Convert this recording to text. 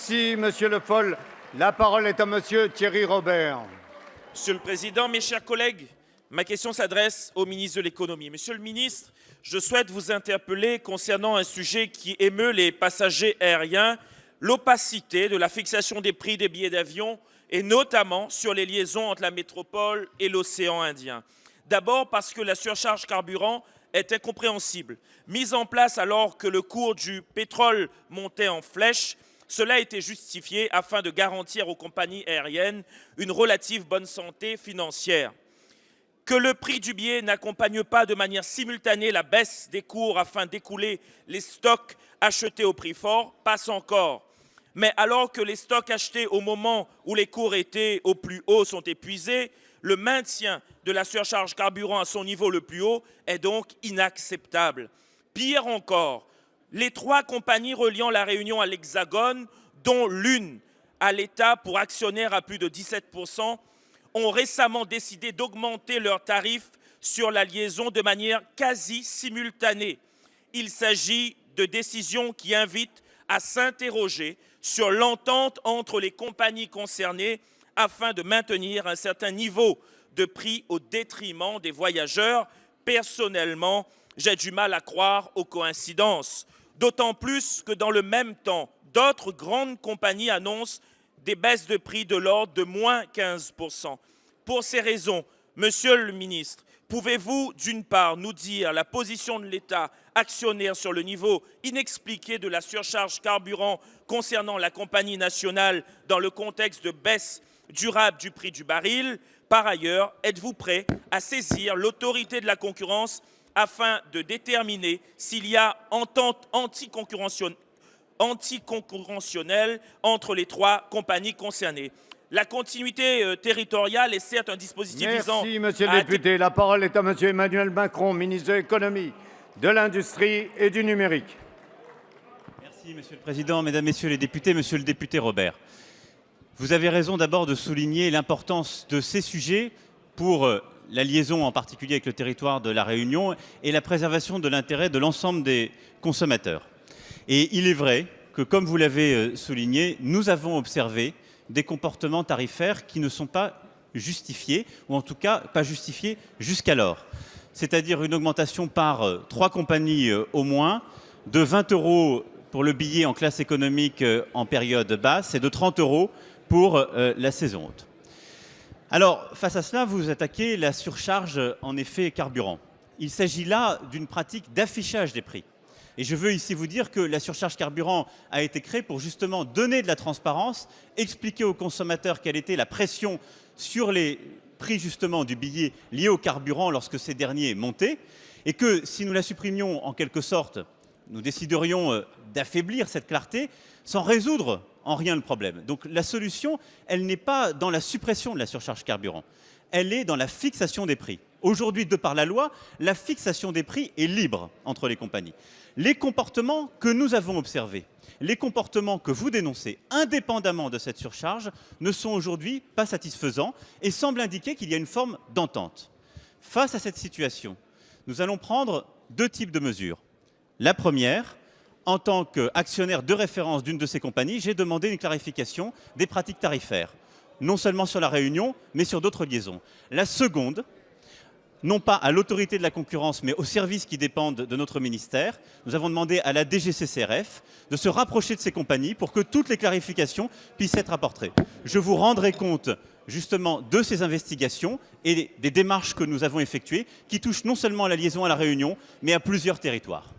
Merci, Monsieur Le Foll. La parole est à Monsieur Thierry Robert. Monsieur le Président, mes chers collègues, ma question s'adresse au ministre de l'Économie. Monsieur le ministre, je souhaite vous interpeller concernant un sujet qui émeut les passagers aériens, l'opacité de la fixation des prix des billets d'avion et notamment sur les liaisons entre la métropole et l'océan Indien. D'abord parce que la surcharge carburant est incompréhensible. Mise en place alors que le cours du pétrole montait en flèche, cela a été justifié afin de garantir aux compagnies aériennes une relative bonne santé financière. Que le prix du billet n'accompagne pas de manière simultanée la baisse des cours afin d'écouler les stocks achetés au prix fort passe encore. Mais alors que les stocks achetés au moment où les cours étaient au plus haut sont épuisés, le maintien de la surcharge carburant à son niveau le plus haut est donc inacceptable. Pire encore, les 3 compagnies reliant la Réunion à l'Hexagone, dont l'une à l'État pour actionnaire à plus de 17%, ont récemment décidé d'augmenter leurs tarifs sur la liaison de manière quasi simultanée. Il s'agit de décisions qui invitent à s'interroger sur l'entente entre les compagnies concernées afin de maintenir un certain niveau de prix au détriment des voyageurs. Personnellement, j'ai du mal à croire aux coïncidences. D'autant plus que dans le même temps, d'autres grandes compagnies annoncent des baisses de prix de l'ordre de moins 15%. Pour ces raisons, Monsieur le ministre, pouvez-vous d'une part nous dire la position de l'État actionnaire sur le niveau inexpliqué de la surcharge carburant concernant la compagnie nationale dans le contexte de baisse durable du prix du baril? Par ailleurs, êtes-vous prêt à saisir l'autorité de la concurrence afin de déterminer s'il y a entente anticoncurrentielle entre les 3 compagnies concernées? La continuité territoriale est certes un dispositif visant... Merci, Monsieur le député. La parole est à Monsieur Emmanuel Macron, ministre de l'Économie, de l'Industrie et du Numérique. Merci, Monsieur le Président, Mesdames, Messieurs les députés, Monsieur le député Robert. Vous avez raison d'abord de souligner l'importance de ces sujets pour la liaison en particulier avec le territoire de la Réunion et la préservation de l'intérêt de l'ensemble des consommateurs. Et il est vrai que, comme vous l'avez souligné, nous avons observé des comportements tarifaires qui ne sont pas justifiés, ou en tout cas pas justifiés jusqu'alors. C'est-à-dire une augmentation par 3 compagnies au moins, de 20 € pour le billet en classe économique en période basse et de 30 € pour la saison haute. Alors, face à cela, vous attaquez la surcharge en effet carburant. Il s'agit là d'une pratique d'affichage des prix. Et je veux ici vous dire que la surcharge carburant a été créée pour justement donner de la transparence, expliquer aux consommateurs quelle était la pression sur les prix justement du billet lié au carburant lorsque ces derniers montaient, et que si nous la supprimions en quelque sorte, nous déciderions d'affaiblir cette clarté sans résoudre en rien le problème. Donc la solution, elle n'est pas dans la suppression de la surcharge carburant, elle est dans la fixation des prix. Aujourd'hui, de par la loi, la fixation des prix est libre entre les compagnies. Les comportements que nous avons observés, les comportements que vous dénoncez, indépendamment de cette surcharge, ne sont aujourd'hui pas satisfaisants et semblent indiquer qu'il y a une forme d'entente. Face à cette situation, nous allons prendre 2 types de mesures. La première, en tant qu'actionnaire de référence d'une de ces compagnies, j'ai demandé une clarification des pratiques tarifaires, non seulement sur la Réunion, mais sur d'autres liaisons. La seconde, non pas à l'autorité de la concurrence, mais aux services qui dépendent de notre ministère, nous avons demandé à la DGCCRF de se rapprocher de ces compagnies pour que toutes les clarifications puissent être apportées. Je vous rendrai compte justement de ces investigations et des démarches que nous avons effectuées qui touchent non seulement à la liaison à la Réunion, mais à plusieurs territoires.